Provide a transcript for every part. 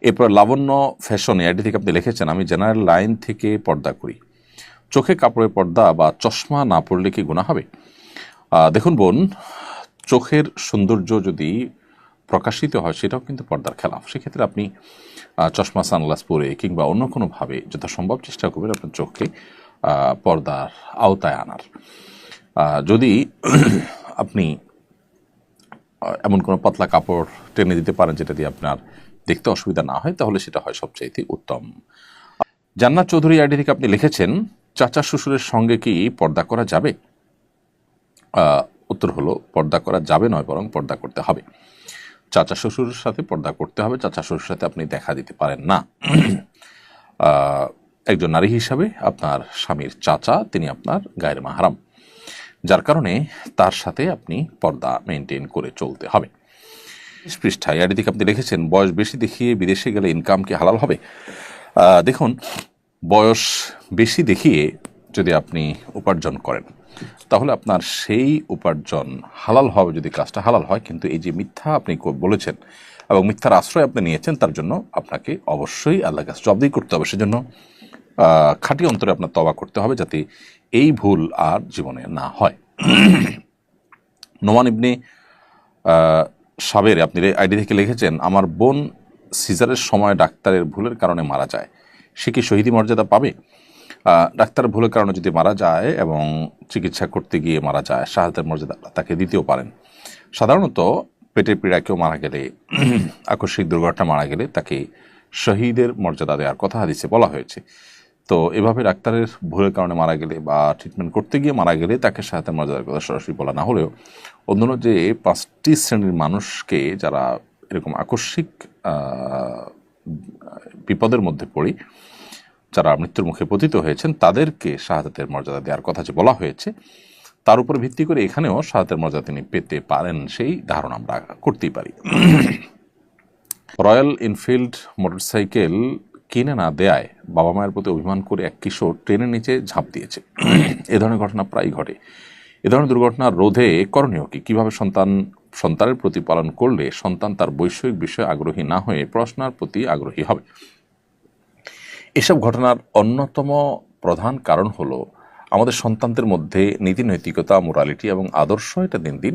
এরপর লাবণ্য fashion AID থেকে আপনি লিখেছেন, আমি জেনারেল লাইন থেকে পর্দা করি, চোখে কাপড়ের পর্দা বা চশমা না পড়লে কি গুনাহ হবে? দেখুন বোন, চোখের সৌন্দর্য যদি প্রকাশিত হয় সেটাও কিন্তু পর্দার খেলাফ। সেক্ষেত্রে আপনি চশমা সানগ্লাস পরে কিংবা অন্য কোনোভাবে যথাসম্ভব চেষ্টা করবেন আপনার চোখকে পর্দার আওতায় আনার। যদি আপনি এমন কোনো পাতলা কাপড় টেনে দিতে পারেন যেটা দিয়ে আপনার দেখতে অসুবিধা না হয়, তাহলে সেটা হয় সবচাইতে উত্তম। জান্নাত চৌধুরী আইডি থেকে আপনি লিখেছেন, চাচা শ্বশুরের সঙ্গে কি পর্দা করা যাবে? উত্তর হলো, পর্দা করা যাবে নয়, বরং পর্দা করতে হবে। চাচা শ্বশুরের সাথে পর্দা করতে হবে, চাচা শ্বশুরের সাথে আপনি দেখা দিতে পারেন না। একজন নারী হিসাবে আপনার স্বামীর চাচা তিনি আপনার গায়ের মাহরাম, যার কারণে তার সাথে আপনি পর্দা মেনটেন করে চলতে হবে। পৃষ্ঠায় আইডি থেকে আপনি লিখেছেন, বয়স বেশি দেখিয়ে বিদেশে গেলে ইনকাম কি হালাল হবে? দেখুন, বয়স বেশি দেখিয়ে যদি আপনি উপার্জন করেন তাহলে আপনার সেই উপার্জন হালাল হবে যদি কাজটা হালাল হয়, কিন্তু এই যে মিথ্যা আপনি বলেছেন এবং মিথ্যার আশ্রয় আপনি নিয়েছেন, তার জন্য আপনাকে অবশ্যই আল্লাহর কাছে জবাবদিহি করতে হবে। সেজন্য খাঁটি অন্তরে আপনার তওবা করতে হবে যাতে এই ভুল আর জীবনে না হয়। নোমান ইবনে সাবের আপনি আইডি থেকে লিখেছেন, আমার বোন সিজারের সময় ডাক্তারের ভুলের কারণে মারা যায়, সে কি শহীদি মর্যাদা পাবে? ডাক্তারের ভুলের কারণে যদি মারা যায় এবং চিকিৎসা করতে গিয়ে মারা যায়, শাহাদাতের মর্যাদা তাকে দিতেও পারেন। সাধারণত পেটের পীড়া কেউ মারা গেলে, আকস্মিক দুর্ঘটনা মারা গেলে তাকে শহীদের মর্যাদা দেওয়ার কথা হাদিসে বলা হয়েছে। তো এভাবে ডাক্তারের ভুলের কারণে মারা গেলে বা ট্রিটমেন্ট করতে গিয়ে মারা গেলে তাকে শাহাদাতের মর্যাদার কথা সরাসরি বলা না হলেও অন্যান্য যে 5টি শ্রেণীর মানুষকে যারা এরকম আকস্মিক বিপদের মধ্যে পড়ে যারা মৃত্যুর মুখে পতিত হয়েছেন তাদেরকে শাহাদাতের মর্যাদা দেওয়ার কথা যে বলা হয়েছে, তার উপর ভিত্তি করে এখানেও শাহাদাতের মর্যাদা তিনি পেতে পারেন, সেই ধারণা আমরা করতেই পারি। রয়্যাল এনফিল্ড মোটরসাইকেল কিনে না দেয়ায় বাবা মায়ের প্রতি অভিমান করে এক কিশোর ট্রেনের নিচে ঝাঁপ দিয়েছে। এ ধরনের ঘটনা প্রায়ই ঘটে। এ ধরনের দুর্ঘটনা রোধে করণীয় কি? কীভাবে সন্তানের প্রতিপালন করলে সন্তান তার বৈষয়িক বিষয়ে আগ্রহী না হয়ে পড়াশোনার প্রতি আগ্রহী হবে? এসব ঘটনার অন্যতম প্রধান কারণ হলো আমাদের সন্তানদের মধ্যে নীতি নৈতিকতা, মোরালিটি এবং আদর্শ এটা দিন দিন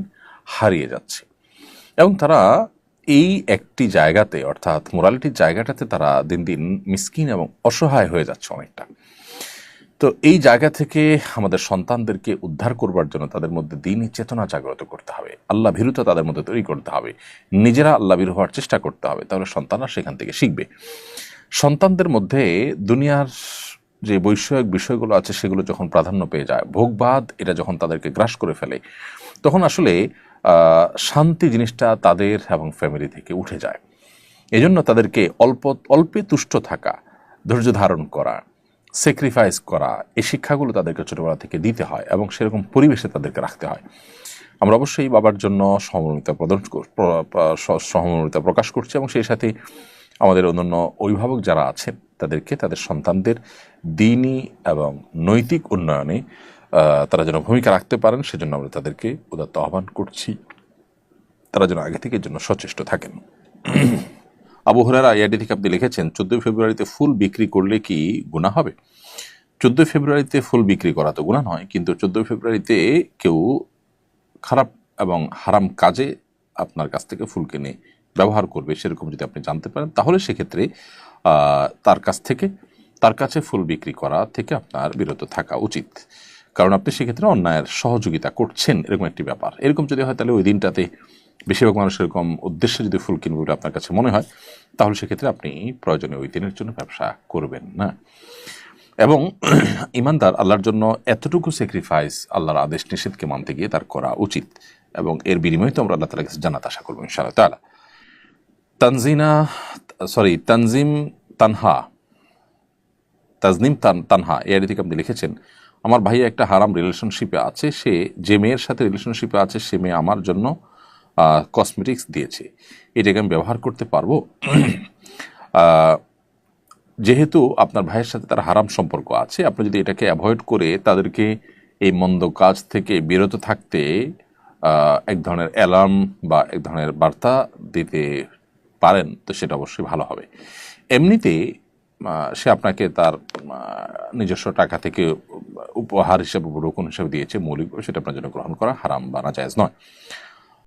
হারিয়ে যাচ্ছে এবং তারা এই একটি জায়গাতে অর্থাৎ মোরালিটির জায়গাটাতে তারা দিন দিন মিসকিন এবং অসহায় হয়ে যাচ্ছে অনেকটা। তো এই জায়গা থেকে আমাদের সন্তানদেরকে উদ্ধার করবার জন্য তাদের মধ্যে দিনই চেতনা জাগ্রত করতে হবে, আল্লাহ ভীরুতা তাদের মধ্যে তৈরি করতে হবে, নিজেরা আল্লাহ ভীরু হওয়ার চেষ্টা করতে হবে, তাহলে সন্তানরা সেখান থেকে শিখবে। সন্তানদের মধ্যে দুনিয়ার যে বৈষয়িক বিষয়গুলো আছে সেগুলো যখন প্রাধান্য পেয়ে যায়, ভোগবাদ এটা যখন তাদেরকে গ্রাস করে ফেলে, তখন আসলে শান্তি জিনিসটা তাদের এবং ফ্যামিলি থেকে উঠে যায়। এজন্য তাদেরকে অল্পে তুষ্ট থাকা, ধৈর্য ধারণ করা, স্যাক্রিফাইস করা, এই শিক্ষাগুলো তাদেরকে ছোটবেলা থেকে দিতে হয় এবং সেরকম পরিবেশে তাদেরকে রাখতে হয়। আমরা অবশ্যই বাবার জন্য সহমর্মিতা প্রকাশ করছি এবং সেই সাথে আমাদের অন্যান্য অভিভাবক যারা আছেন তাদেরকে তাদের সন্তানদের দ্বীনি এবং নৈতিক উন্নয়নে তারা যেন ভূমিকা রাখতে পারেন সেজন্য আমরা তাদেরকে উদাত্ত আহ্বান করছি, তারা যেন আগে থেকে জন্য সচেষ্ট থাকেন। আবু হুরায়রা আইডি থেকে আপনি লিখেছেন, 14 ফেব্রুয়ারিতে ফুল বিক্রি করলে কি গুনাহ হবে? 14 ফেব্রুয়ারিতে ফুল বিক্রি করা তো গুনাহ নয়, কিন্তু 14 ফেব্রুয়ারিতে কেউ খারাপ এবং হারাম কাজে আপনার কাছ থেকে ফুল কিনে ব্যবহার করবে সেরকম যদি আপনি জানতে পারেন, তাহলে সেক্ষেত্রে তার কাছে ফুল বিক্রি করা থেকে আপনার বিরত থাকা উচিত, কারণ আপনি সেক্ষেত্রে অন্যায়ের সহযোগিতা করছেন এরকম একটি ব্যাপার। এরকম যদি হয় তাহলে ওই দিনটাতে বেশিরভাগ মানুষ এরকম উদ্দেশ্যে যদি ফুল কিনবে বলে আপনার কাছে মনে হয়, তাহলে সেক্ষেত্রে আপনি প্রয়োজনে ওই দিনের জন্য ব্যবসা করবেন না। এবং ইমানদার আল্লাহর জন্য এতটুকু স্যাক্রিফাইস আল্লাহর আদেশ নিষেধকে মানতে গিয়ে তার করা উচিত এবং এর বিনিময়ে তো আমরা আল্লাহ তাআলার কাছে জান্নাত আশা করবো ইনশাআল্লাহ তাআলা। তাজনিম তানহা এই আইডি থেকে আপনি লিখেছেন, আমার ভাইয়া একটা হারাম রিলেশনশিপে আছে, সে যে মেয়ের সাথে রিলেশনশিপে আছে সে মেয়ে আমার জন্য কসমেটিক্স দিয়েছে, এটাকে আমি ব্যবহার করতে পারবো? যেহেতু আপনার ভাইয়ের সাথে তার হারাম সম্পর্ক আছে, আপনি যদি এটাকে অ্যাভয়েড করে তাদেরকে এই মন্দ কাজ থেকে বিরত থাকতে এক ধরনের অ্যালার্ম বা এক ধরনের বার্তা দিতে পারেন তো সেটা অবশ্যই ভালো হবে। এমনিতে সে আপনাকে তার নিজস্ব টাকা থেকে উপহার হিসেবে রোকন হিসেবে দিয়েছে, মৌলিকভাবে সেটা আপনার জন্য গ্রহণ করা হারাম বা নাজায়েজ নয়।